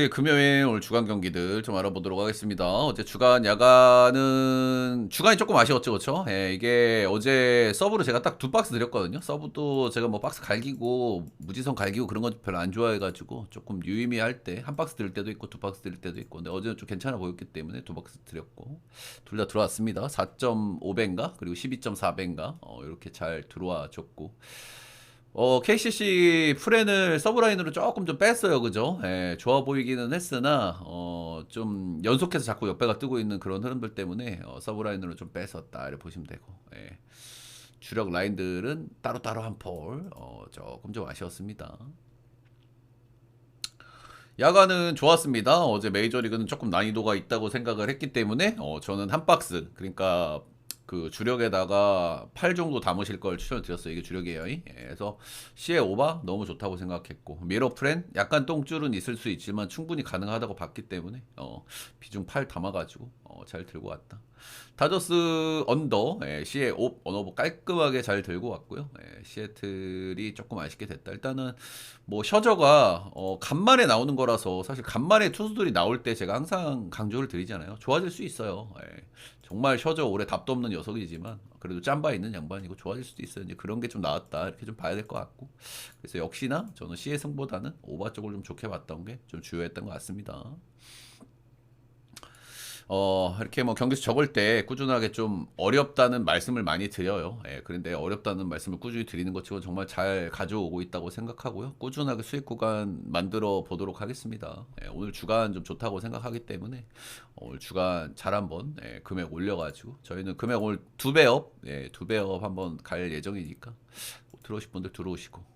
금요일 오늘 주간 경기들 좀 알아보도록 하겠습니다. 어제 주간 야간은 주간이 조금 아쉬웠죠, 그렇죠? 예, 이게 어제 서브로 제가 딱 두 박스 드렸거든요. 서브도 제가 뭐 박스 갈기고 무지성 갈기고 그런 건 별로 안 좋아해가지고 조금 유의미할 때 한 박스 드릴 때도 있고 두 박스 드릴 때도 있고, 근데 어제는 좀 괜찮아 보였기 때문에 두 박스 드렸고 둘 다 들어왔습니다. 4.5배인가 그리고 12.4배인가 이렇게 잘 들어와 줬고. KCC 프렌을 서브라인으로 조금 좀 뺐어요. 그죠? 예, 좋아 보이기는 했으나, 좀 연속해서 자꾸 옆배가 뜨고 있는 그런 흐름들 때문에, 서브라인으로 좀 뺐었다. 이렇게 보시면 되고, 예. 주력 라인들은 따로따로 한 폴, 조금 좀 아쉬웠습니다. 야간은 좋았습니다. 어제 메이저리그는 조금 난이도가 있다고 생각을 했기 때문에 저는 한 박스, 그러니까 그 주력에다가 8 정도 담으실 걸 추천을 드렸어요. 이게 주력이에요. 예, 그래서 CA 오바 너무 좋다고 생각했고, 미러 프렌 약간 똥줄은 있을 수 있지만 충분히 가능하다고 봤기 때문에 비중 8 담아가지고 잘 들고 왔다. 다저스 언더, CA 옵 언어버 깔끔하게 잘 들고 왔고요. 시애틀이 조금 아쉽게 됐다. 일단은 뭐 셔저가 간만에 나오는 거라서, 사실 간만에 투수들이 나올 때 제가 항상 강조를 드리잖아요. 좋아질 수 있어요. 정말 셔저 올해 답도 없는 녀석이지만 그래도 짬바 있는 양반이고 좋아질 수도 있어요. 이제 그런 게 좀 나왔다 이렇게 좀 봐야 될 것 같고, 그래서 역시나 저는 C의 승보다는 오바 쪽을 좀 좋게 봤던 게 좀 주요했던 것 같습니다. 이렇게 뭐 경기수 적을 때 꾸준하게 좀 어렵다는 말씀을 많이 드려요. 그런데 어렵다는 말씀을 꾸준히 드리는 것 치고 정말 잘 가져오고 있다고 생각하고요. 꾸준하게 수익 구간 만들어 보도록 하겠습니다. 오늘 주간 좀 좋다고 생각하기 때문에 오늘 주간 잘 한번 금액 올려가지고, 저희는 금액 오늘 2배업, 2배업 한번 갈 예정이니까 들어오실 분들 들어오시고.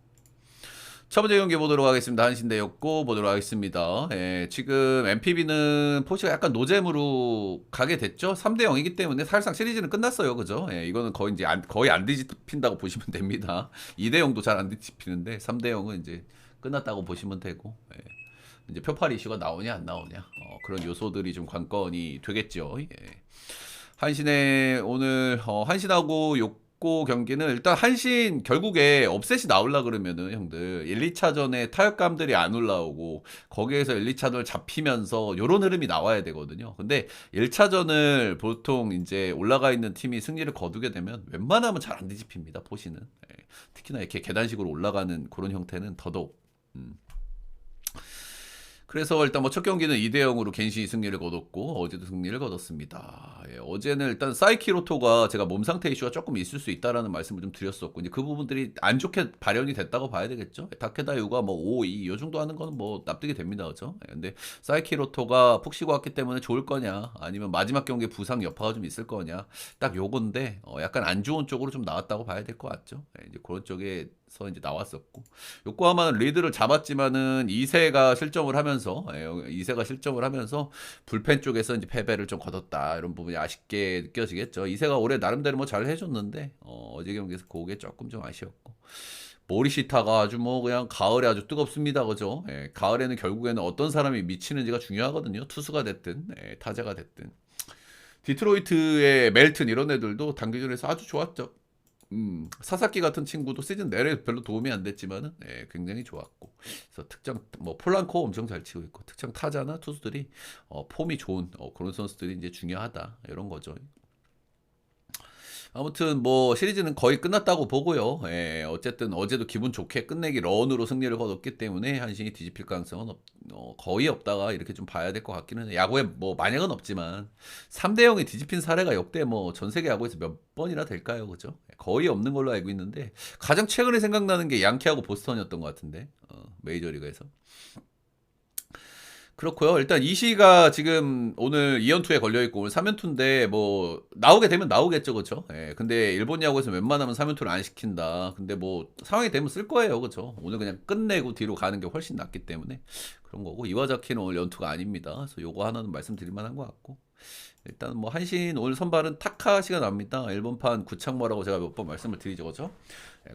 첫 번째 경기 보도록 하겠습니다. 한신대였고 보도록 하겠습니다. 지금 MPB는 포시가 약간 노잼으로 가게 됐죠. 3대 0이기 때문에 사실상 시리즈는 끝났어요. 그죠? 이거는 거의 이제 거의 안 뒤집힌다고 보시면 됩니다. 2대 0도 잘 안 뒤집히는데 3대 0은 이제 끝났다고 보시면 되고, 이제 표팔 이슈가 나오냐 안 나오냐, 그런 요소들이 좀 관건이 되겠죠. 한신의 오늘 한신하고 욕고 경기는, 일단 한신 결국에 업셋이 나올라 그러면은 형들 1, 2차전에 타격감들이 안 올라오고 거기에서 1, 2차전을 잡히면서 요런 흐름이 나와야 되거든요. 근데 1차전을 보통 이제 올라가 있는 팀이 승리를 거두게 되면 웬만하면 잘 안 뒤집힙니다. 보시는. 특히나 이렇게 계단식으로 올라가는 그런 형태는 더더욱. 그래서 일단 뭐 첫 경기는 2대 0으로 겐신이 승리를 거뒀고 어제도 승리를 거뒀습니다. 어제는 일단 사이키로토가 제가 몸 상태 이슈가 조금 있을 수 있다라는 말씀을 좀 드렸었고, 이제 그 부분들이 안 좋게 발현이 됐다고 봐야 되겠죠. 다케다 유가 뭐 5, 2 요 정도 하는 거는 뭐 납득이 됩니다. 그죠? 근데 사이키로토가 푹 쉬고 왔기 때문에 좋을 거냐, 아니면 마지막 경기에 부상 여파가 좀 있을 거냐, 딱 요건데 약간 안 좋은 쪽으로 좀 나왔다고 봐야 될 것 같죠. 이제 그런 쪽에서 이제 나왔었고, 요코하마는 리드를 잡았지만은 2세가 실점을 하면서, 2세가 실점을 하면서 불펜 쪽에서 이제 패배를 좀 거뒀다, 이런 부분이 아쉽게 느껴지겠죠. 2세가 올해 나름대로 뭐 잘 해줬는데 어제 경기에서 그게 조금 좀 아쉬웠고, 모리시타가 아주 뭐 그냥 가을에 아주 뜨겁습니다. 그죠? 가을에는 결국에는 어떤 사람이 미치는지가 중요하거든요. 투수가 됐든 타자가 됐든. 디트로이트의 멜튼 이런 애들도 단기전에서 아주 좋았죠. 사사키 같은 친구도 시즌 내내 별로 도움이 안 됐지만은 굉장히 좋았고, 그래서 특정 뭐 폴란코 엄청 잘 치고 있고, 특정 타자나 투수들이 폼이 좋은 그런 선수들이 이제 중요하다, 이런 거죠. 아무튼 뭐 시리즈는 거의 끝났다고 보고요. 어쨌든 어제도 기분 좋게 끝내기 런으로 승리를 거뒀기 때문에 한신이 뒤집힐 가능성은 거의 없다가 이렇게 좀 봐야 될 것 같기는 해요. 야구에 뭐 만약은 없지만 3대 0이 뒤집힌 사례가 역대 뭐 전 세계 야구에서 몇 번이나 될까요? 그죠? 거의 없는 걸로 알고 있는데, 가장 최근에 생각나는 게 양키하고 보스턴이었던 것 같은데, 메이저리그에서. 그렇고요. 일단 이시가 지금 오늘 2연투에 걸려있고 오늘 3연투인데 뭐 나오게 되면 나오겠죠. 그렇죠? 근데 일본 야구에서 웬만하면 3연투를 안 시킨다. 근데 뭐 상황이 되면 쓸 거예요. 그렇죠? 오늘 그냥 끝내고 뒤로 가는 게 훨씬 낫기 때문에 그런 거고, 이와자키는 오늘 연투가 아닙니다. 그래서 요거 하나는 말씀드릴 만한 것 같고, 일단 뭐 한신 오늘 선발은 타카시가 납니다. 일본판 구창모라고 제가 몇 번 말씀을 드리죠. 그죠?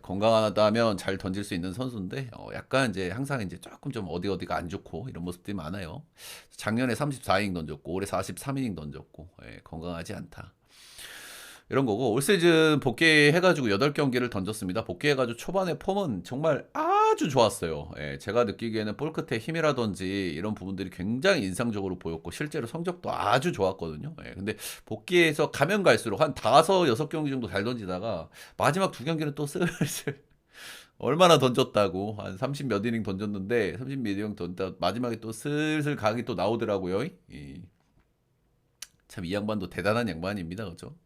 건강하다면 잘 던질 수 있는 선수인데 약간 이제 항상 이제 조금 좀 어디가 안 좋고 이런 모습들이 많아요. 작년에 34이닝 던졌고 올해 43이닝 던졌고, 건강하지 않다, 이런 거고, 올 시즌 복귀해가지고 8경기를 던졌습니다. 복귀해가지고 초반에 폼은 정말 아주 좋았어요. 예, 제가 느끼기에는 볼 끝의 힘이라든지 이런 부분들이 굉장히 인상적으로 보였고 실제로 성적도 아주 좋았거든요. 예, 근데 복귀해서 가면 갈수록 한 5-6경기 정도 잘 던지다가 마지막 2경기는 또 슬슬 얼마나 던졌다고 한 30 몇 이닝 던졌는데 30 몇 이닝 던졌다 마지막에 또 슬슬 각이 또 나오더라고요. 참 이 양반도 대단한 양반입니다. 그죠?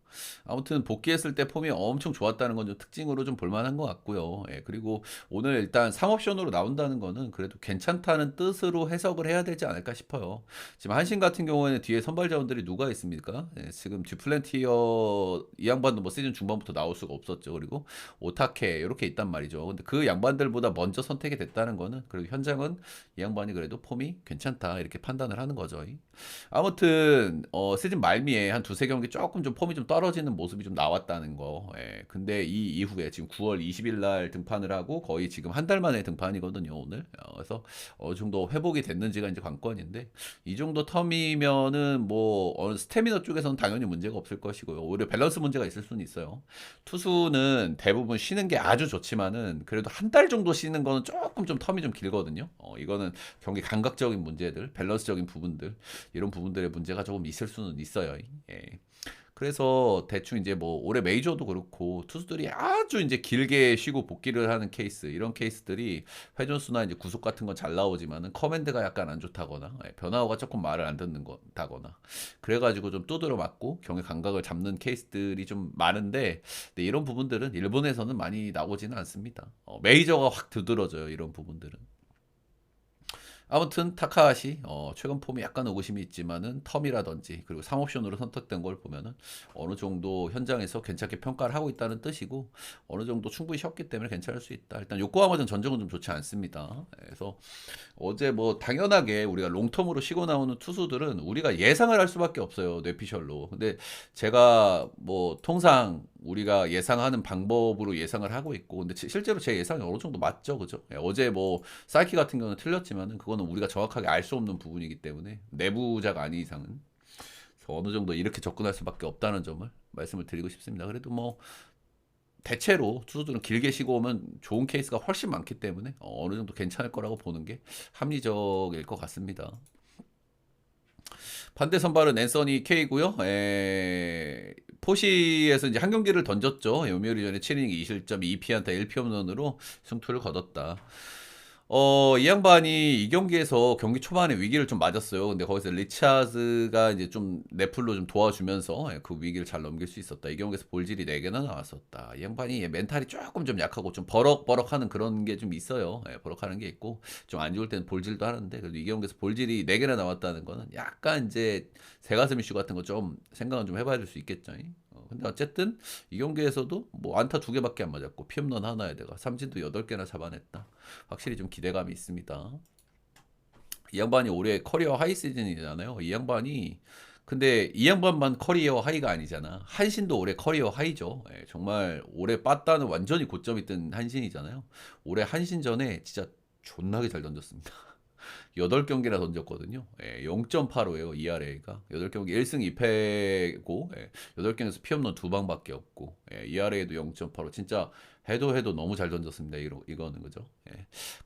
아무튼 복귀했을 때 폼이 엄청 좋았다는 건 좀 특징으로 좀 볼만한 것 같고요. 예, 그리고 오늘 일단 3옵션으로 나온다는 거는 그래도 괜찮다는 뜻으로 해석을 해야 되지 않을까 싶어요. 지금 한신 같은 경우에는 뒤에 선발 자원들이 누가 있습니까? 예, 지금 듀플랜티어 이 양반도 뭐 시즌 중반부터 나올 수가 없었죠. 그리고 오타케 이렇게 있단 말이죠. 근데 그 양반들보다 먼저 선택이 됐다는 거는 그리고 현장은 이 양반이 그래도 폼이 괜찮다 이렇게 판단을 하는 거죠. 아무튼 시즌 말미에 한 두세 경기 조금 좀 폼이 좀 떨어지는 모습이 좀 나왔다는 거. 예. 근데 이 이후에 지금 9월 20일 날 등판을 하고 거의 지금 한 달 만에 등판이거든요, 오늘. 그래서 어느 정도 회복이 됐는지가 이제 관건인데 이 정도 텀이면은 뭐 스태미너 쪽에서는 당연히 문제가 없을 것이고요. 오히려 밸런스 문제가 있을 수는 있어요. 투수는 대부분 쉬는 게 아주 좋지만은 그래도 한 달 정도 쉬는 거는 조금 좀 텀이 좀 길거든요. 이거는 경기 감각적인 문제들, 밸런스적인 부분들 이런 부분들의 문제가 조금 있을 수는 있어요. 예. 그래서 대충 이제 뭐 올해 메이저도 그렇고 투수들이 아주 이제 길게 쉬고 복귀를 하는 케이스 이런 케이스들이 회전수나 이제 구속 같은 건 잘 나오지만은 커맨드가 약간 안 좋다거나 변화호가 조금 말을 안 듣는 거다거나 그래가지고 좀 두드려 맞고 경기 감각을 잡는 케이스들이 좀 많은데 근데 이런 부분들은 일본에서는 많이 나오지는 않습니다. 메이저가 확 두드러져요 이런 부분들은. 아무튼 타카하시 최근 폼이 약간 의구심이 있지만은 텀이라든지 그리고 3옵션으로 선택된 걸 보면은 어느 정도 현장에서 괜찮게 평가를 하고 있다는 뜻이고 어느 정도 충분히 쉬었기 때문에 괜찮을 수 있다. 일단 요코하마전 전적은 좀 좋지 않습니다. 그래서 어제 뭐 당연하게 우리가 롱텀으로 쉬고 나오는 투수들은 우리가 예상을 할 수밖에 없어요. 뇌피셜로. 근데 제가 뭐 통상 우리가 예상하는 방법으로 예상을 하고 있고 근데 실제로 제 예상이 어느 정도 맞죠. 그죠? 어제 뭐 사이키 같은 경우는 틀렸지만은 그거는 우리가 정확하게 알 수 없는 부분이기 때문에 내부자가 아닌 이상은 그래서 어느 정도 이렇게 접근할 수밖에 없다는 점을 말씀을 드리고 싶습니다. 그래도 뭐 대체로 투수들은 길게 쉬고 오면 좋은 케이스가 훨씬 많기 때문에 어느 정도 괜찮을 거라고 보는 게 합리적일 것 같습니다. 반대 선발은 앤서니 K고요. 포시에서 이제 한 경기를 던졌죠. 요미우리 전에 7이닝 2실점 2피안타 1피홈런으로 승투를 거뒀다. 이 양반이 이 경기에서 경기 초반에 위기를 좀 맞았어요. 근데 거기서 리차즈가 이제 좀 네플로 좀 도와주면서 그 위기를 잘 넘길 수 있었다. 이 경기에서 볼질이 4개나 나왔었다. 이 양반이 멘탈이 조금 좀 약하고 좀 버럭버럭하는 그런 게 좀 있어요. 버럭하는 게 있고 좀 안 좋을 때는 볼질도 하는데 그래도 이 경기에서 볼질이 4개나 나왔다는 거는 약간 이제 새가슴 이슈 같은 거 좀 생각은 좀 해봐야 될 수 있겠죠. 근데 어쨌든 이 경기에서도 뭐 안타 2개밖에 안 맞았고 피홈런 하나에다가 삼진도 8개나 잡아냈다. 확실히 좀 기대감이 있습니다. 이 양반이 올해 커리어 하이 시즌이잖아요. 이 양반이 근데 이 양반만 커리어 하이가 아니잖아. 한신도 올해 커리어 하이죠. 정말 올해 빠따는 완전히 고점이 뜬 한신이잖아요. 올해 한신전에 진짜 존나게 잘 던졌습니다. 8경기나 던졌거든요. 0.85예요. ERA가. 8경기 1승 2패고 8경기에서 피홈런 2방밖에 없고 ERA도 0.85. 진짜 해도 너무 잘 던졌습니다. 이거는 그죠?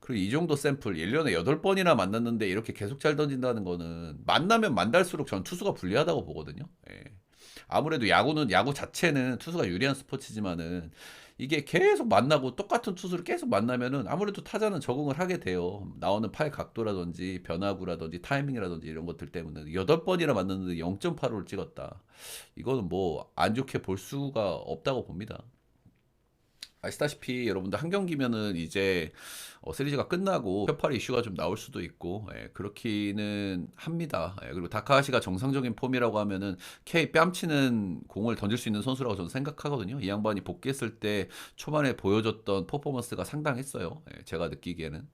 그리고 이 정도 샘플 1년에 8번이나 만났는데 이렇게 계속 잘 던진다는 거는 만나면 만날수록 전 투수가 불리하다고 보거든요. 아무래도 야구는 야구 자체는 투수가 유리한 스포츠지만은 이게 계속 만나고 똑같은 투수를 계속 만나면은 아무래도 타자는 적응을 하게 돼요. 나오는 팔 각도라든지 변화구라든지 타이밍이라든지 이런 것들 때문에 8번이나 만났는데 0.85를 찍었다. 이거는 뭐 안 좋게 볼 수가 없다고 봅니다. 아시다시피 여러분들 한 경기면은 이제 시리즈가 끝나고 표팔 이슈가 좀 나올 수도 있고 그렇기는 합니다. 그리고 다카하시가 정상적인 폼이라고 하면은 K 뺨치는 공을 던질 수 있는 선수라고 저는 생각하거든요. 이 양반이 복귀했을 때 초반에 보여줬던 퍼포먼스가 상당했어요. 제가 느끼기에는.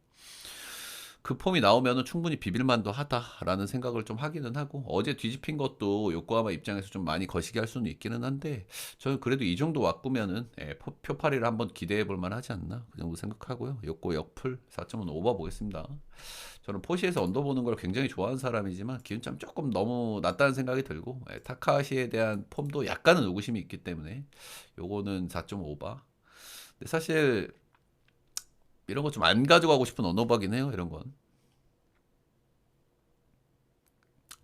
그 폼이 나오면은 충분히 비빌만도 하다라는 생각을 좀 하기는 하고 어제 뒤집힌 것도 요코하마 입장에서 좀 많이 거시기 할 수는 있기는 한데 저는 그래도 이 정도 왔구면은 표파리를 한번 기대해 볼 만하지 않나 그 정도 생각하고요. 요코 역풀 4.5 오버 보겠습니다. 저는 포시에서 언더 보는 걸 굉장히 좋아하는 사람이지만 기운점 조금 너무 낮다는 생각이 들고 타카시에 대한 폼도 약간은 의구심이 있기 때문에 요거는 4.5바. 근데 사실 이런 거 좀 안 가져가고 싶은 언어박이긴 해요. 이런 건.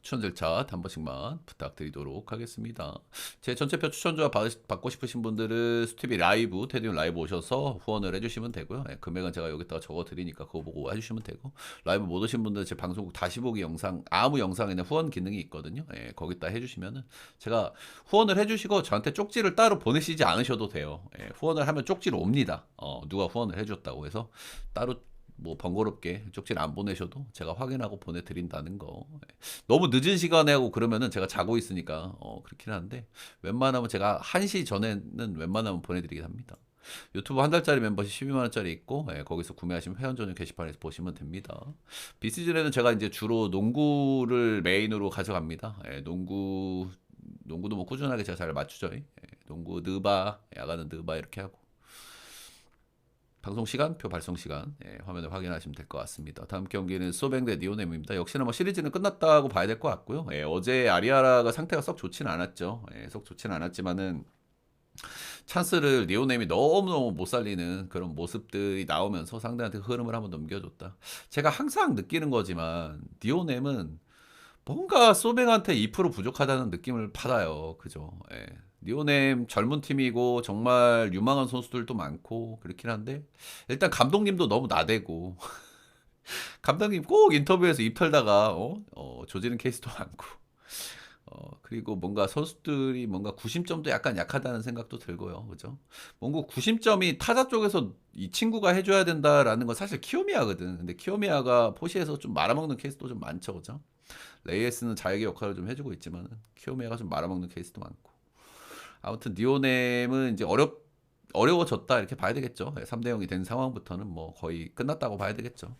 추천 절차 한 번씩만 부탁드리도록 하겠습니다. 제 전체표 추천자 받고 싶으신 분들은 스튜비 라이브, 테디움 라이브 오셔서 후원을 해주시면 되고요. 예, 금액은 제가 여기다가 적어드리니까 그거 보고 해주시면 되고, 라이브 못 오신 분들은 제 방송국 다시 보기 영상, 아무 영상에는 후원 기능이 있거든요. 예, 거기다 해주시면은 제가 후원을 해주시고 저한테 쪽지를 따로 보내시지 않으셔도 돼요. 예, 후원을 하면 쪽지로 옵니다. 누가 후원을 해줬다고 해서 따로 뭐 번거롭게 쪽지를 안 보내셔도 제가 확인하고 보내드린다는 거. 너무 늦은 시간에 하고 그러면은 제가 자고 있으니까 그렇긴 한데, 웬만하면 제가 1시 전에는 웬만하면 보내드리긴 합니다. 유튜브 한 달짜리 멤버십 12만원짜리 있고, 예, 거기서 구매하시면 회원 전용 게시판에서 보시면 됩니다. 비시즌에는 제가 이제 주로 농구를 메인으로 가져갑니다. 예, 농구도 뭐 꾸준하게 제가 잘 맞추죠. 예, 농구 느바, 야간은 느바 이렇게 하고. 방송 시간, 표 발송 시간, 예, 화면을 확인하시면 될 것 같습니다. 다음 경기는 소뱅 대 니오넴입니다. 역시나 뭐 시리즈는 끝났다고 봐야 될 것 같고요. 예, 어제 아리아라가 상태가 썩 좋진 않았죠. 예, 썩 좋진 않았지만은 찬스를 니오넴이 너무너무 못 살리는 그런 모습들이 나오면서 상대한테 흐름을 한번 넘겨줬다. 제가 항상 느끼는 거지만 니오넴은 뭔가 소뱅한테 2% 부족하다는 느낌을 받아요. 그죠? 예. 니오넴 젊은 팀이고 정말 유망한 선수들도 많고 그렇긴 한데, 일단 감독님도 너무 나대고 감독님 꼭 인터뷰에서 입 털다가 조지는 케이스도 많고, 그리고 뭔가 선수들이 뭔가 구심점도 약간 약하다는 생각도 들고요. 그죠? 뭔가 구심점이 타자 쪽에서 이 친구가 해줘야 된다라는 건 사실 키오미야거든. 근데 키오미야가 포시에서 좀 말아먹는 케이스도 좀 많죠. 그죠? 레이에스는 자역의 역할을 좀 해주고 있지만 키오미야가 좀 말아먹는 케이스도 많고, 아무튼 니오넴은 이제 어려워졌다 이렇게 봐야 되겠죠. 3대 0이 된 상황부터는 뭐 거의 끝났다고 봐야 되겠죠.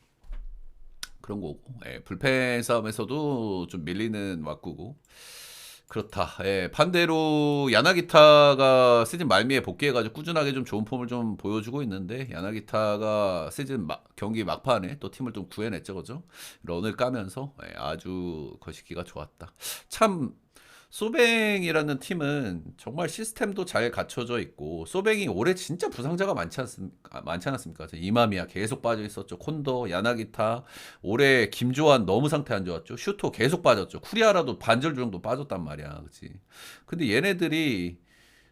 그런 거고, 예, 불펜 싸움에서도 좀 밀리는 왁구고 그렇다. 예, 반대로 야나기타가 시즌 말미에 복귀해가지고 꾸준하게 좀 좋은 폼을 좀 보여주고 있는데, 야나기타가 시즌 경기 막판에 또 팀을 좀 구해냈죠, 그죠? 런을 까면서 아주 거시기가 좋았다. 참 소뱅이라는 팀은 정말 시스템도 잘 갖춰져 있고, 소뱅이 올해 진짜 부상자가 많지 않았습니까? 이마미야 계속 빠져 있었죠. 콘도, 야나기타, 올해 김조한 너무 상태 안 좋았죠. 슈토 계속 빠졌죠. 쿠리아라도 반절 정도 빠졌단 말이야, 그치? 근데 얘네들이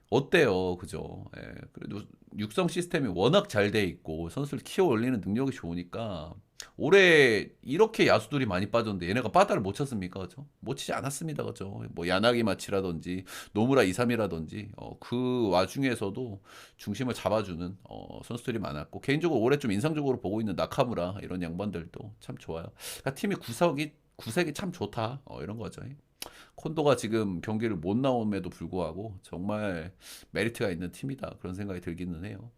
어때요, 그죠? 예, 그래도 육성 시스템이 워낙 잘 돼 있고 선수를 키워 올리는 능력이 좋으니까 올해 이렇게 야수들이 많이 빠졌는데 얘네가 바다를 못 쳤습니까, 그죠? 못 치지 않았습니다, 그죠? 뭐 야나기 마치라든지 노무라 이삼이라든지 그 와중에서도 중심을 잡아주는 선수들이 많았고, 개인적으로 올해 좀 인상적으로 보고 있는 나카무라 이런 양반들도 참 좋아요. 그러니까 팀이 구색이 참 좋다, 이런 거죠. 콘도가 지금 경기를 못 나옴에도 불구하고 정말 메리트가 있는 팀이다, 그런 생각이 들기는 해요.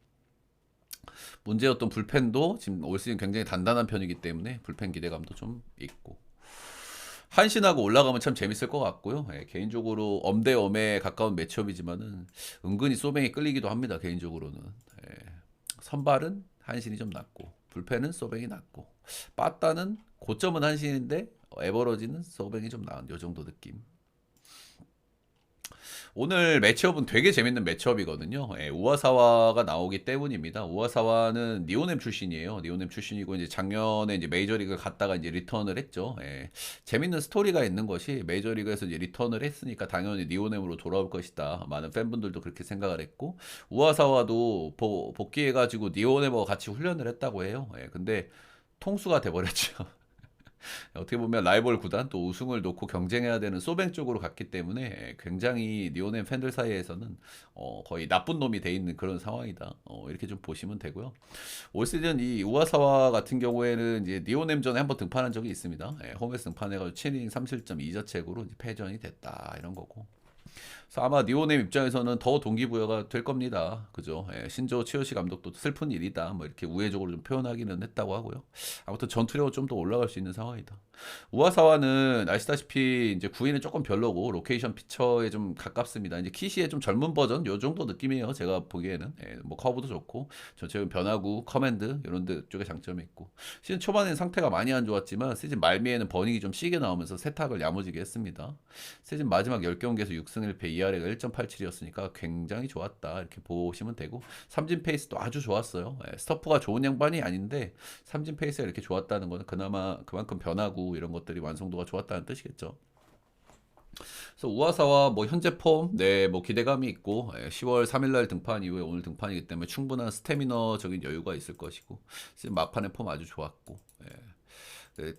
문제였던 불펜도 지금 올 시즌 굉장히 단단한 편이기 때문에 불펜 기대감도 좀 있고, 한신하고 올라가면 참 재밌을 것 같고요. 예, 개인적으로 엄대엄에 가까운 매치업이지만은 은근히 소뱅이 끌리기도 합니다, 개인적으로는. 예, 선발은 한신이 좀 낫고 불펜은 소뱅이 낫고, 빠따는 고점은 한신인데 에버러지는 소뱅이 좀 나은 요 정도 느낌. 오늘 매치업은 되게 재밌는 매치업이거든요. 예, 우와사와가 나오기 때문입니다. 우와사와는 니오넴 출신이에요. 니오넴 출신이고 이제 작년에 이제 메이저리그 갔다가 이제 리턴을 했죠. 예, 재밌는 스토리가 있는 것이, 메이저리그에서 이제 리턴을 했으니까 당연히 니오넴으로 돌아올 것이다. 많은 팬분들도 그렇게 생각을 했고, 우와사와도 복귀해가지고 니오넴과 같이 훈련을 했다고 해요. 예, 근데 통수가 돼버렸죠. 어떻게 보면 라이벌 구단, 또 우승을 놓고 경쟁해야 되는 소뱅 쪽으로 갔기 때문에 굉장히 니오넴 팬들 사이에서는 거의 나쁜 놈이 돼 있는 그런 상황이다, 이렇게 좀 보시면 되고요. 올 시즌 이 우와사와 같은 경우에는 이제 니오넴전에 한번 등판한 적이 있습니다. 홈에서 등판해가지고 7이닝 3실점 2자책으로 패전이 됐다, 이런 거고. 그래서 아마 니오넴 입장에서는 더 동기부여가 될 겁니다. 그죠? 신조 치요시 감독도 슬픈 일이다, 뭐 이렇게 우회적으로 좀 표현하기는 했다고 하고요. 아무튼 전투력은 좀 더 올라갈 수 있는 상황이다. 우와사와는 아시다시피 이제 구위는 조금 별로고 로케이션 피처에 좀 가깝습니다. 이제 키시의 좀 젊은 버전 요 정도 느낌이에요, 제가 보기에는. 뭐 커브도 좋고 전체적인 변화구, 커맨드 이런 데 쪽에 장점이 있고, 시즌 초반에는 상태가 많이 안 좋았지만 시즌 말미에는 버닝이 좀 시게 나오면서 세탁을 야무지게 했습니다. 시즌 마지막 10경기에서 6승 5승 1패 ERA가 1.87이었으니까 굉장히 좋았다 이렇게 보시면 되고, 삼진 페이스도 아주 좋았어요. 스토프가 좋은 양반이 아닌데 삼진 페이스가 이렇게 좋았다는 거는 그나마 그만큼 변하고 이런 것들이 완성도가 좋았다는 뜻이겠죠. 그래서 우아사와 뭐 현재 폼, 네, 뭐 기대감이 있고, 10월 3일날 등판 이후에 오늘 등판이기 때문에 충분한 스태미너적인 여유가 있을 것이고, 지금 막판의 폼 아주 좋았고, 그,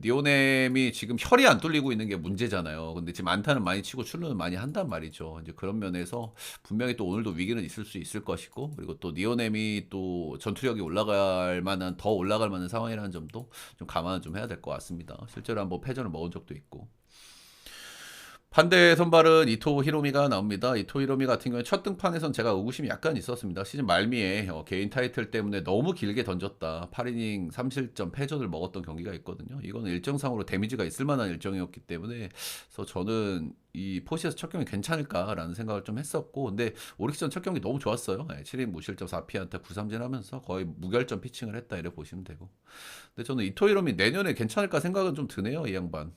니오넴이 지금 혈이 안 뚫리고 있는 게 문제잖아요. 근데 지금 안타는 많이 치고 출루는 많이 한단 말이죠. 이제 그런 면에서 분명히 또 오늘도 위기는 있을 수 있을 것이고, 그리고 또 니오넴이 또 전투력이 올라갈 만한, 더 올라갈 만한 상황이라는 점도 좀 감안을 좀 해야 될 것 같습니다. 실제로 한번 패전을 먹은 적도 있고. 반대 선발은 이토 히로미가 나옵니다. 이토 히로미 같은 경우에 첫 등판에선 제가 의구심이 약간 있었습니다. 시즌 말미에 개인 타이틀 때문에 너무 길게 던졌다. 8이닝 3실점 패전을 먹었던 경기가 있거든요. 이거는 일정상으로 데미지가 있을 만한 일정이었기 때문에, 그래서 저는 이 포시에서 첫 경기 괜찮을까라는 생각을 좀 했었고, 근데 오릭스전 첫 경기 너무 좋았어요. 7인 무실점 4피안타 9삼진 하면서 거의 무결점 피칭을 했다 이래 보시면 되고. 근데 저는 이토 히로미 내년에 괜찮을까 생각은 좀 드네요, 이 양반.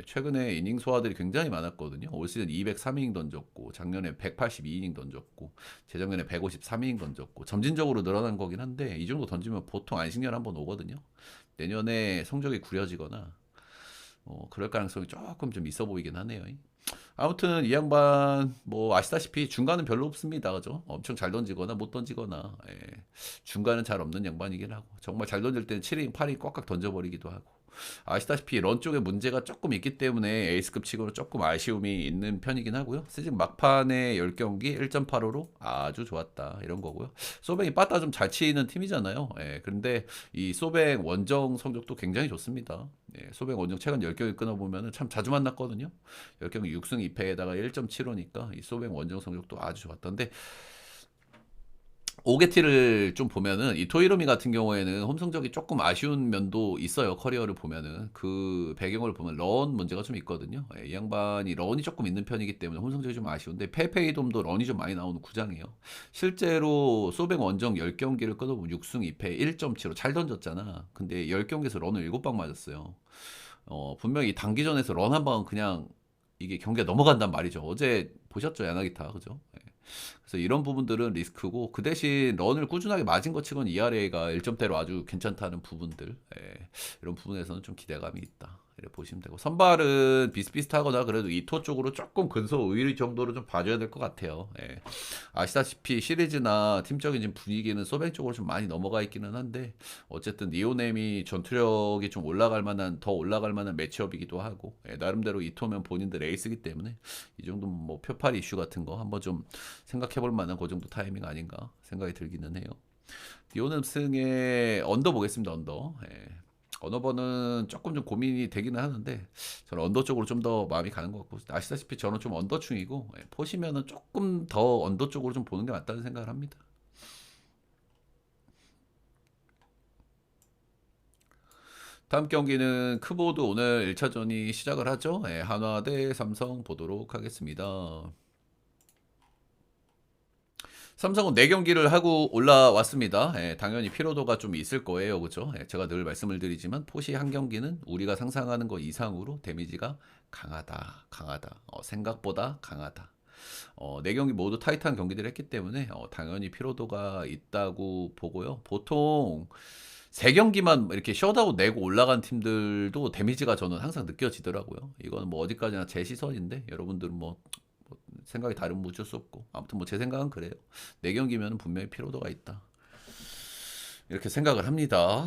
최근에 이닝 소화들이 굉장히 많았거든요. 올 시즌 203이닝 던졌고, 작년에 182이닝 던졌고, 재작년에 153이닝 던졌고, 점진적으로 늘어난 거긴 한데 이 정도 던지면 보통 안식년 한번 오거든요. 내년에 성적이 구려지거나 그럴 가능성이 조금 좀 있어 보이긴 하네요. 아무튼 이 양반 뭐 아시다시피 중간은 별로 없습니다. 그죠? 엄청 잘 던지거나 못 던지거나, 중간은 잘 없는 양반이긴 하고, 정말 잘 던질 때는 7인 8인 꽉꽉 던져버리기도 하고, 아시다시피 런 쪽에 문제가 조금 있기 때문에 에이스급 치고는 조금 아쉬움이 있는 편이긴 하고요. 시즌 막판에 10경기 1.85로 아주 좋았다 이런 거고요. 소뱅이 빠따 좀 잘 치는 팀이잖아요. 그런데 이 소뱅 원정 성적도 굉장히 좋습니다. 소뱅 원정 최근 10경기 끊어보면 참 자주 만났거든요. 10경기 6승 2패에다가 1.75니까 이 소뱅 원정 성적도 아주 좋았던데, 오게티를 좀 보면은 이 토이로미 같은 경우에는 홈 성적이 조금 아쉬운 면도 있어요. 커리어를 보면은 그 배경을 보면 런 문제가 좀 있거든요. 이 양반이 런이 조금 있는 편이기 때문에 홈 성적이 좀 아쉬운데, 페페이돔도 런이 좀 많이 나오는 구장이에요. 실제로 소백 원정 10경기를 끊어보면 6승 2패 1.75 잘 던졌잖아. 근데 10경기에서 런을 7방 맞았어요. 분명히 단기전에서 런 한 방은 그냥 이게 경기가 넘어간단 말이죠. 어제 보셨죠, 야나기타, 그죠? 그래서 이런 부분들은 리스크고, 그 대신 런을 꾸준하게 맞은 것 치고는 ERA가 1점대로 아주 괜찮다는 부분들, 이런 부분에서는 좀 기대감이 있다 이렇게 보시면 되고, 선발은 비슷비슷하거나 그래도 이토 쪽으로 조금 근소 의리 정도로 좀 봐줘야 될 것 같아요. 아시다시피 시리즈나 팀적인 지금 분위기는 소뱅 쪽으로 좀 많이 넘어가 있기는 한데, 어쨌든 니오넴이 전투력이 좀 올라갈 만한, 더 올라갈 만한 매치업이기도 하고, 나름대로 이토면 본인들 에이스기 때문에 이 정도면 뭐 표팔 이슈 같은 거 한번 좀 생각해볼 만한 그 정도 타이밍 아닌가 생각이 들기는 해요. 니오넴 승에 언더 보겠습니다. 언더. 언어버는 조금 좀 고민이 되기는 하는데, 저는 언더 쪽으로 좀 더 마음이 가는 것 같고, 아시다시피 저는 좀 언더충이고, 포시면은 조금 더 언더 쪽으로 좀 보는 게 맞다는 생각을 합니다. 다음 경기는 크보드 오늘 1차전이 시작을 하죠. 한화 대 삼성 보도록 하겠습니다. 삼성은 4경기를 하고 올라왔습니다. 당연히 피로도가 좀 있을 거예요. 그죠? 제가 늘 말씀을 드리지만 포시 한 경기는 우리가 상상하는 것 이상으로 데미지가 강하다. 강하다. 생각보다 강하다. 4경기 모두 타이트한 경기들을 했기 때문에 당연히 피로도가 있다고 보고요. 보통 3경기만 이렇게 셧아웃 내고 올라간 팀들도 데미지가 저는 항상 느껴지더라고요. 이거는 뭐 어디까지나 제 시선인데, 여러분들은 뭐 생각이 다르면 어쩔 수 없고, 아무튼 뭐 제 생각은 그래요. 4경기면 분명히 피로도가 있다 이렇게 생각을 합니다.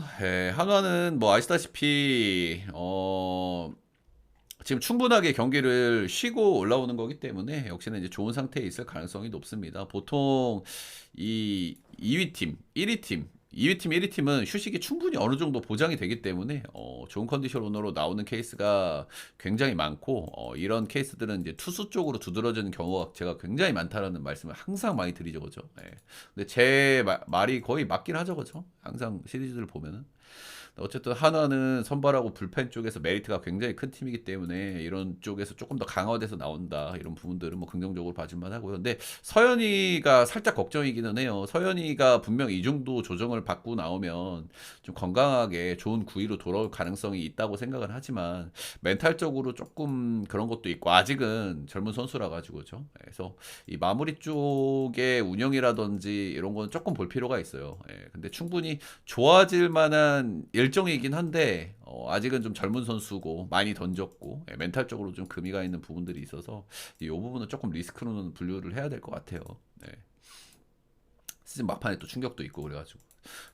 한화는 뭐 아시다시피 지금 충분하게 경기를 쉬고 올라오는 거기 때문에 역시나 이제 좋은 상태에 있을 가능성이 높습니다. 보통 이 2위 팀, 1위 팀, 2위 팀, 1위 팀은 휴식이 충분히 어느 정도 보장이 되기 때문에 좋은 컨디션으로 나오는 케이스가 굉장히 많고, 이런 케이스들은 이제 투수 쪽으로 두드러지는 경우가 제가 굉장히 많다라는 말씀을 항상 많이 드리죠, 그죠? 근데 제 말이 거의 맞긴 하죠, 그죠? 항상 시리즈를 보면은. 어쨌든 한화는 선발하고 불펜 쪽에서 메리트가 굉장히 큰 팀이기 때문에 이런 쪽에서 조금 더 강화돼서 나온다. 이런 부분들은 뭐 긍정적으로 봐줄만 하고요. 근데 서현이가 살짝 걱정이기는 해요. 서현이가 분명 이 정도 조정을 받고 나오면 좀 건강하게 좋은 구위로 돌아올 가능성이 있다고 생각은 하지만 멘탈적으로 조금 그런 것도 있고 아직은 젊은 선수라 가지고죠. 그래서 이 마무리 쪽의 운영이라든지 이런 건 조금 볼 필요가 있어요. 예, 근데 충분히 좋아질 만한 일정이긴 한데 아직은 좀 젊은 선수고 많이 던졌고 예, 멘탈적으로 좀 금이 가 있는 부분들이 있어서 이 부분은 조금 리스크로는 분류를 해야 될 것 같아요. 네. 시즌 막판에 또 충격도 있고 그래가지고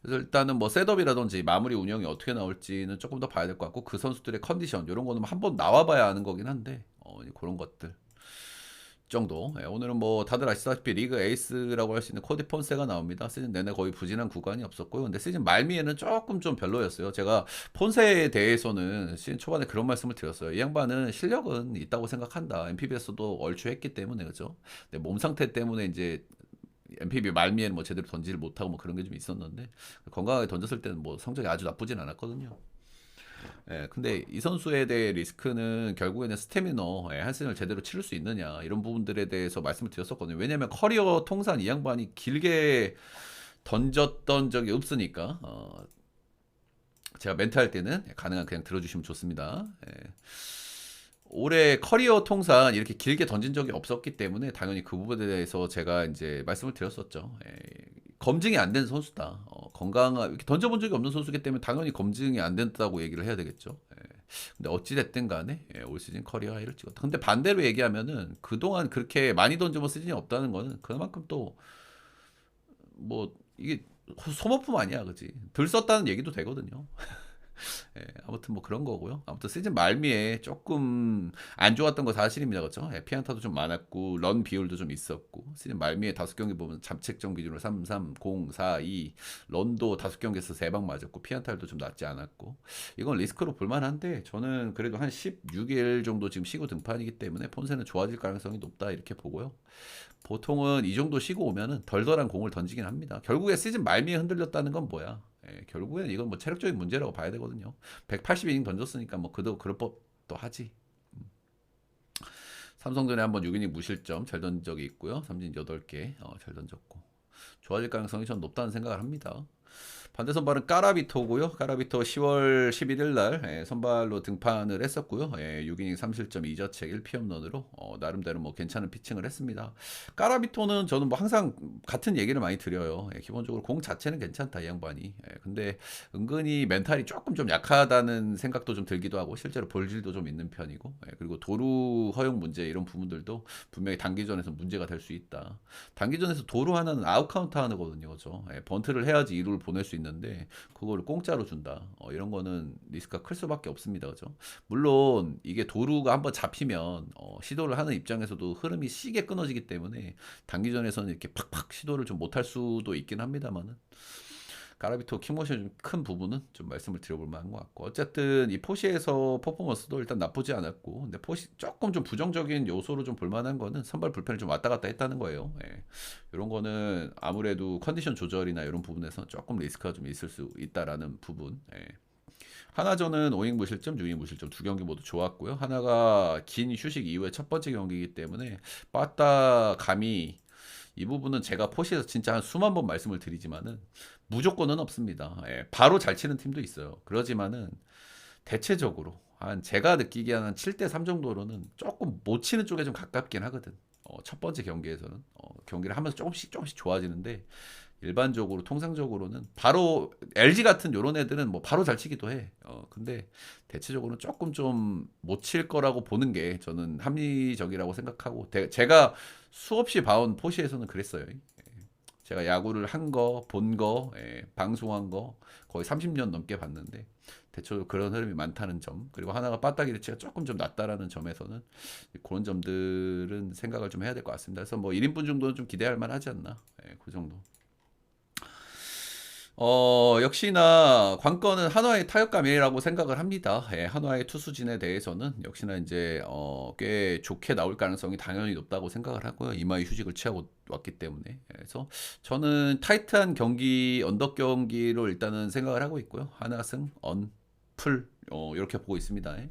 그래서 일단은 뭐 셋업이라든지 마무리 운영이 어떻게 나올지는 조금 더 봐야 될 것 같고 그 선수들의 컨디션 이런 거는 한번 나와봐야 아는 거긴 한데 그런 것들 정도. 예, 오늘은 뭐 다들 아시다시피 리그 에이스라고 할 수 있는 코디 폰세가 나옵니다. 시즌 내내 거의 부진한 구간이 없었고요. 근데 시즌 말미에는 조금 좀 별로였어요. 제가 폰세에 대해서는 시즌 초반에 그런 말씀을 드렸어요. 이 양반은 실력은 있다고 생각한다. MPB에서도 얼추 했기 때문에 그죠. 근데 몸 상태 때문에 이제 MPB 말미에는 뭐 제대로 던지를 못하고 뭐 그런 게 좀 있었는데 건강하게 던졌을 때는 뭐 성적이 아주 나쁘진 않았거든요. 예, 근데 이 선수에 대해 리스크는 결국에는 스태미너, 예, 한 시즌을 제대로 치를 수 있느냐, 이런 부분들에 대해서 말씀을 드렸었거든요. 왜냐면 커리어 통산 이 양반이 길게 던졌던 적이 없으니까, 제가 멘트 할 때는 가능한 그냥 들어주시면 좋습니다. 예. 올해 커리어 통산 이렇게 길게 던진 적이 없었기 때문에 당연히 그 부분에 대해서 제가 이제 말씀을 드렸었죠. 예, 검증이 안 된 선수다. 건강한 이렇게 던져본 적이 없는 선수기 때문에 당연히 검증이 안 된다고 얘기를 해야 되겠죠. 예. 근데 어찌 됐든 간에 예, 올 시즌 커리어 하이를 찍었다. 근데 반대로 얘기하면은 그동안 그렇게 많이 던져본 시즌이 없다는 거는 그만큼 또 뭐 이게 소모품 아니야, 그지? 덜 썼다는 얘기도 되거든요. 예, 아무튼 뭐 그런 거고요. 아무튼 시즌 말미에 조금 안 좋았던 거 사실입니다. 그렇죠? 예, 피안타도 좀 많았고 런 비율도 좀 있었고 시즌 말미에 5경기 보면 잠책점 기준으로 3, 3, 0, 4, 2 런도 5경기에서 3방 맞았고 피안타도 좀 낮지 않았고 이건 리스크로 볼만한데 저는 그래도 한 16일 정도 지금 쉬고 등판이기 때문에 폰세는 좋아질 가능성이 높다 이렇게 보고요. 보통은 이 정도 쉬고 오면은 덜덜한 공을 던지긴 합니다. 결국에 시즌 말미에 흔들렸다는 건 뭐야? 예, 결국에는 이건 뭐 체력적인 문제라고 봐야 되거든요. 180이닝 던졌으니까 뭐 그도 그럴 법도 하지. 삼성전에 한번 6이닝 무실점 잘 던진 적이 있고요. 삼진 8개 잘 던졌고 좋아질 가능성이 전 높다는 생각을 합니다. 반대 선발은 까라비토고요. 까라비토 10월 11일 날 선발로 등판을 했었고요. 6이닝 3실점 2자책 1피홈런으로 나름대로 뭐 괜찮은 피칭을 했습니다. 까라비토는 저는 뭐 항상 같은 얘기를 많이 드려요. 기본적으로 공 자체는 괜찮다 이 양반이. 근데 은근히 멘탈이 조금 좀 약하다는 생각도 좀 들기도 하고 실제로 볼질도 좀 있는 편이고 그리고 도루 허용 문제 이런 부분들도 분명히 단기전에서 문제가 될 수 있다. 단기전에서 도루 하나는 아웃 카운트 하는 거거든요. 그죠? 번트를 해야지 2루를 보낼 수 있는데 그거를 공짜로 준다. 이런 거는 리스크가 클 수밖에 없습니다. 그죠? 물론 이게 도루가 한번 잡히면 시도를 하는 입장에서도 흐름이 시게 끊어지기 때문에 단기전에서는 이렇게 팍팍 시도를 좀 못할 수도 있긴 합니다만은 가라비토 키모션이 좀 큰 부분은 좀 말씀을 드려볼 만한 것 같고 어쨌든 이 포시에서 퍼포먼스도 일단 나쁘지 않았고 근데 포시 조금 좀 부정적인 요소로 좀 볼만한 거는 선발 불펜을 좀 왔다 갔다 했다는 거예요. 예. 이런 거는 아무래도 컨디션 조절이나 이런 부분에서 조금 리스크가 좀 있을 수 있다라는 부분. 예. 하나전은 5이닝 무실점, 6이닝 무실점 두 경기 모두 좋았고요. 하나가 긴 휴식 이후에 첫 번째 경기이기 때문에 빠따 감이 이 부분은 제가 포시에서 진짜 한 수만 번 말씀을 드리지만은 무조건은 없습니다. 예, 바로 잘 치는 팀도 있어요. 그러지만은 대체적으로 한 제가 느끼기에 한 7대 3 정도로는 조금 못 치는 쪽에 좀 가깝긴 하거든. 첫 번째 경기에서는 경기를 하면서 조금씩 좋아지는데 일반적으로 통상적으로는 바로 LG 같은 요런 애들은 뭐 바로 잘 치기도 해. 근데 대체적으로는 조금 좀 못 칠 거라고 보는 게 저는 합리적이라고 생각하고 제가 수없이 봐온 포시에서는 그랬어요. 제가 야구를 한 거, 본 거, 방송한 거 거의 30년 넘게 봤는데 대체로 그런 흐름이 많다는 점 그리고 하나가 빠따기 리치가 조금 좀 낮다라는 점에서는 그런 점들은 생각을 좀 해야 될 것 같습니다. 그래서 뭐 1인분 정도는 좀 기대할 만하지 않나. 그 정도. 역시나 관건은 한화의 타격감이라고 생각을 합니다. 예, 한화의 투수진에 대해서는 역시나 이제 꽤 좋게 나올 가능성이 당연히 높다고 생각을 하고요. 이마에 휴식을 취하고 왔기 때문에. 예, 그래서 저는 타이트한 경기, 언덕 경기로 일단은 생각을 하고 있고요. 한화승, 풀 이렇게 보고 있습니다. 예.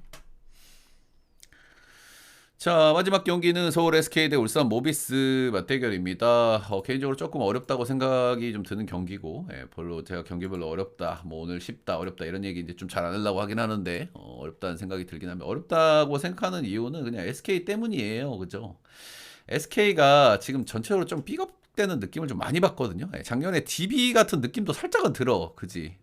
자, 마지막 경기는 서울 SK 대 울산 모비스 맞대결입니다. 개인적으로 조금 어렵다고 생각이 좀 드는 경기고, 예, 별로 제가 경기별로 어렵다, 뭐 오늘 쉽다, 어렵다 이런 얘기 이제 좀 잘 안 하려고 하긴 하는데, 어렵다는 생각이 들긴 합니다. 어렵다고 생각하는 이유는 그냥 SK 때문이에요. 그죠? SK가 지금 전체적으로 좀 삐걱대는 느낌을 좀 많이 받거든요. 예, 작년에 DB 같은 느낌도 살짝은 들어. 그지?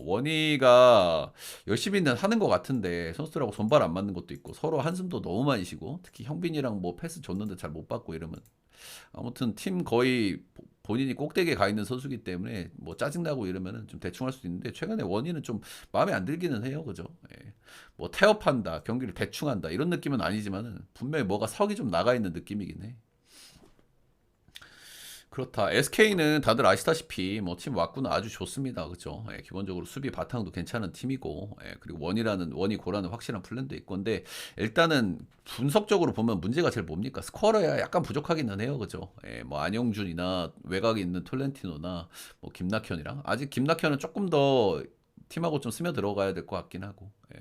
원희가 열심히는 하는 것 같은데 선수들하고 손발 안 맞는 것도 있고 서로 한숨도 너무 많이 쉬고 특히 형빈이랑 뭐 패스 줬는데 잘 못 받고 이러면 아무튼 팀 거의 본인이 꼭대기에 가 있는 선수기 때문에 뭐 짜증나고 이러면은 좀 대충 할 수도 있는데 최근에 원희는 좀 마음에 안 들기는 해요. 그죠? 예. 뭐 태업한다, 경기를 대충 한다 이런 느낌은 아니지만은 분명히 뭐가 석이 좀 나가 있는 느낌이긴 해. 그렇다. SK는 다들 아시다시피 뭐 팀 왁구는 아주 좋습니다. 그죠? 예, 기본적으로 수비 바탕도 괜찮은 팀이고, 예, 그리고 원이 고라는 확실한 플랜도 있고, 근데 일단은 분석적으로 보면 문제가 제일 뭡니까? 스코어가 약간 부족하기는 해요. 그죠? 예, 뭐 안영준이나 외곽에 있는 톨렌티노나 뭐 김낙현이랑 아직 김낙현은 조금 더 팀하고 좀 스며 들어가야 될 것 같긴 하고. 예.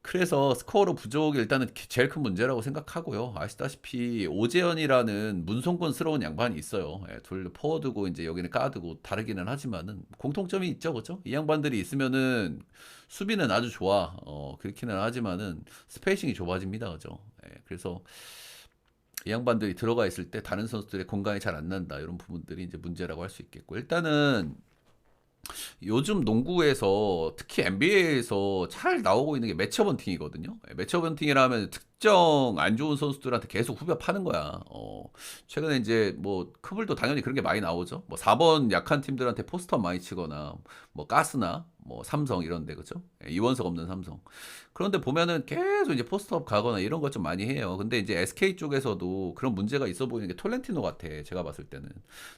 그래서 스코어로 부족이 일단은 제일 큰 문제라고 생각하고요. 아시다시피 오재현이라는 문송권스러운 양반이 있어요. 예, 둘 포워드고 이제 여기는 가드고 다르기는 하지만은 공통점이 있죠, 그죠? 이 양반들이 있으면은 수비는 아주 좋아. 그렇기는 하지만은 스페이싱이 좁아집니다, 그죠? 예, 그래서 이 양반들이 들어가 있을 때 다른 선수들의 공간이 잘 안 난다. 이런 부분들이 이제 문제라고 할 수 있겠고 일단은 요즘 농구에서 특히 NBA에서 잘 나오고 있는 게 매치업 헌팅이거든요. 매치업 헌팅이라 면 특정 안 좋은 선수들한테 계속 후벼 파는 거야. 최근에 이제 뭐 크블도 당연히 그런 게 많이 나오죠. 뭐 4번 약한 팀들한테 포스터 많이 치거나 뭐 가스나 뭐 삼성 이런 데 그죠? 이원석 없는 삼성. 그런데 보면은 계속 이제 포스트업 가거나 이런 것 좀 많이 해요. 근데 이제 SK 쪽에서도 그런 문제가 있어 보이는 게 톨렌티노 같아. 제가 봤을 때는.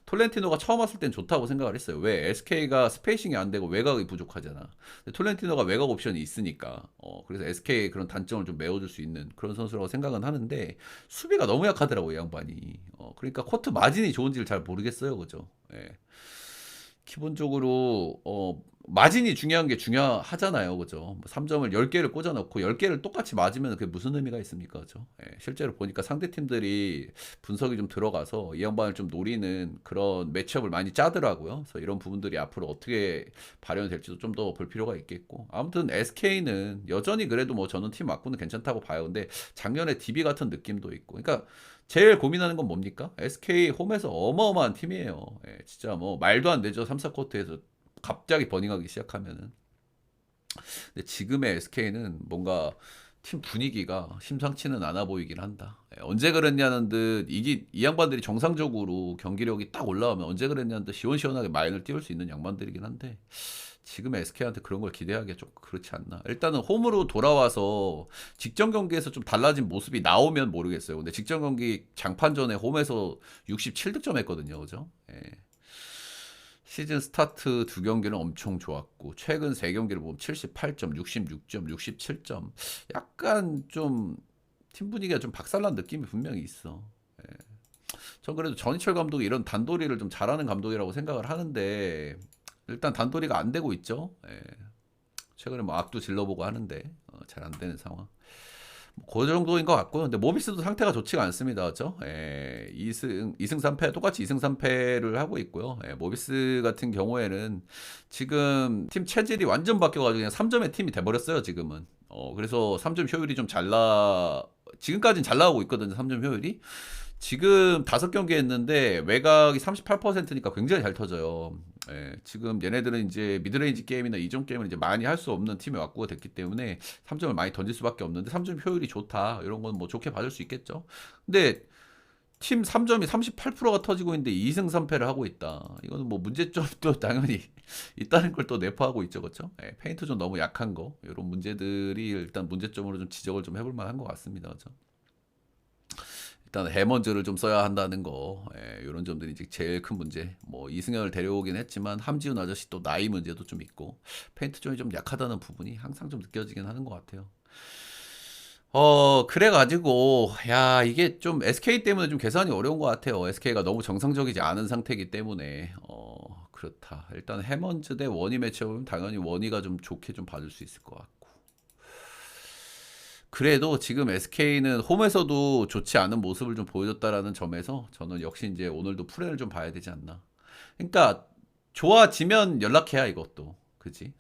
톨렌티노가 처음 왔을 땐 좋다고 생각을 했어요. 왜? SK가 스페이싱이 안 되고 외곽이 부족하잖아. 근데 톨렌티노가 외곽 옵션이 있으니까. 그래서 SK의 그런 단점을 좀 메워줄 수 있는 그런 선수라고 생각은 하는데 수비가 너무 약하더라고, 이 양반이. 그러니까 코트 마진이 좋은지를 잘 모르겠어요. 그죠? 예. 기본적으로 마진이 중요한 게 중요하잖아요. 그죠? 3점을 10개를 꽂아 놓고 10개를 똑같이 맞으면 그게 무슨 의미가 있습니까? 그죠? 예, 실제로 보니까 상대 팀들이 분석이 좀 들어가서 이 양반을 좀 노리는 그런 매치업을 많이 짜더라고요. 그래서 이런 부분들이 앞으로 어떻게 발현될지도 좀 더 볼 필요가 있겠고. 아무튼 SK는 여전히 그래도 뭐 저는 팀 맞고는 괜찮다고 봐요. 근데 작년에 DB 같은 느낌도 있고. 그러니까 제일 고민하는 건 뭡니까? SK 홈에서 어마어마한 팀이에요. 예, 진짜 뭐 말도 안 되죠. 3, 4쿼터에서 갑자기 버닝하기 시작하면은. 근데 지금의 SK는 뭔가 팀 분위기가 심상치는 않아 보이긴 한다. 예, 언제 그랬냐는 듯 이 양반들이 정상적으로 경기력이 딱 올라오면 언제 그랬냐는 듯 시원시원하게 마인을 띄울 수 있는 양반들이긴 한데 지금의 SK한테 그런 걸 기대하기 좀 그렇지 않나. 일단은 홈으로 돌아와서 직전 경기에서 좀 달라진 모습이 나오면 모르겠어요. 근데 직전 경기 장판전에 홈에서 67득점 했거든요. 그죠? 예. 시즌 스타트 두 경기는 엄청 좋았고 최근 세 경기를 보면 78점, 66점, 67점. 약간 좀 팀 분위기가 좀 박살난 느낌이 분명히 있어. 예. 전 그래도 전희철 감독이 이런 단도리를 좀 잘하는 감독이라고 생각을 하는데 일단 단도리가 안 되고 있죠. 예. 최근에 뭐 악도 질러보고 하는데 잘 안 되는 상황. 그 정도인 것 같고요. 근데 모비스도 상태가 좋지가 않습니다. 그죠? 예, 2승 3패, 똑같이 2승 3패를 하고 있고요. 예, 모비스 같은 경우에는 지금 팀 체질이 완전 바뀌어가지고 그냥 3점의 팀이 돼버렸어요, 지금은. 그래서 3점 효율이 좀 지금까지는 잘 나오고 있거든요, 3점 효율이. 지금 5경기 했는데 외곽이 38%니까 굉장히 잘 터져요. 예, 지금 얘네들은 이제 미드레인지 게임이나 이전 게임을 이제 많이 할 수 없는 팀에 왁구가 됐기 때문에 3점을 많이 던질 수밖에 없는데 3점 효율이 좋다. 이런 건 뭐 좋게 봐줄 수 있겠죠. 근데 팀 3점이 38%가 터지고 있는데 2승 3패를 하고 있다. 이거는 뭐 문제점도 당연히 있다는 걸 또 내포하고 있죠. 그렇죠? 예, 페인트 좀 너무 약한 거. 이런 문제들이 일단 문제점으로 좀 지적을 좀 해볼 만한 것 같습니다. 그렇죠? 일단 해먼즈를 좀 써야 한다는 거, 이런 점들이 이제 제일 큰 문제. 뭐 이승현을 데려오긴 했지만 함지훈 아저씨 또 나이 문제도 좀 있고 페인트 존이 좀 약하다는 부분이 항상 좀 느껴지긴 하는 것 같아요. 그래가지고, 야, 이게 좀 SK 때문에 좀 계산이 어려운 것 같아요. SK가 너무 정상적이지 않은 상태이기 때문에, 그렇다. 일단 해먼즈 대 원희 매치업은 당연히 원희가 좀 좋게 좀 봐줄 수 있을 것 같고. 그래도 지금 SK는 홈에서도 좋지 않은 모습을 좀 보여줬다라는 점에서 저는 역시 이제 오늘도 프레를 좀 봐야 되지 않나. 그러니까, 좋아지면 연락해야 이것도. 그지?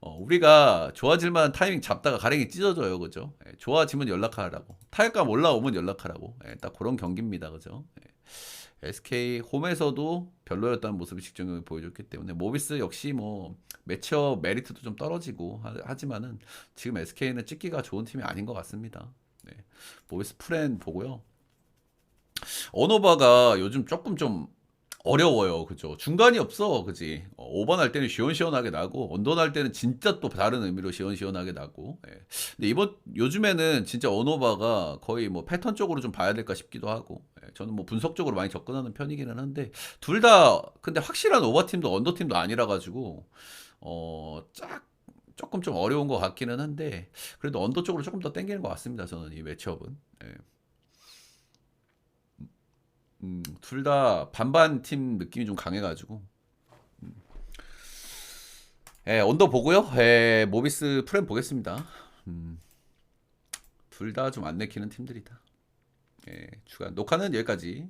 우리가 좋아질 만한 타이밍 잡다가 가랭이 찢어져요, 그죠? 좋아지면 연락하라고. 타격감 올라오면 연락하라고. 딱 그런 경기입니다, 그죠? SK 홈에서도 별로였다는 모습을 직접적으로 보여줬기 때문에 모비스 역시 뭐 매치업 메리트도 좀 떨어지고 하지만은 지금 SK는 찍기가 좋은 팀이 아닌 것 같습니다. 네. 모비스 프렌 보고요. 언어바가 요즘 조금 좀 어려워요. 그죠? 중간이 없어. 그지? 오번 할 때는 시원시원하게 나고, 언더 할 때는 진짜 또 다른 의미로 시원시원하게 나고. 예. 근데 요즘에는 진짜 언어바가 거의 뭐 패턴 쪽으로 좀 봐야 될까 싶기도 하고. 예. 저는 뭐 분석적으로 많이 접근하는 편이기는 한데, 둘 다, 근데 확실한 오버팀도 언더팀도 아니라 가지고, 짝, 조금 좀 어려운 것 같기는 한데, 그래도 언더 쪽으로 조금 더 땡기는 것 같습니다. 저는 이 매치업은. 예. 둘 다 반반 팀 느낌이 좀 강해가지고. 언더 보고요. 모비스 프렘 보겠습니다. 둘 다 좀 안 내키는 팀들이다. 주간 녹화는 여기까지.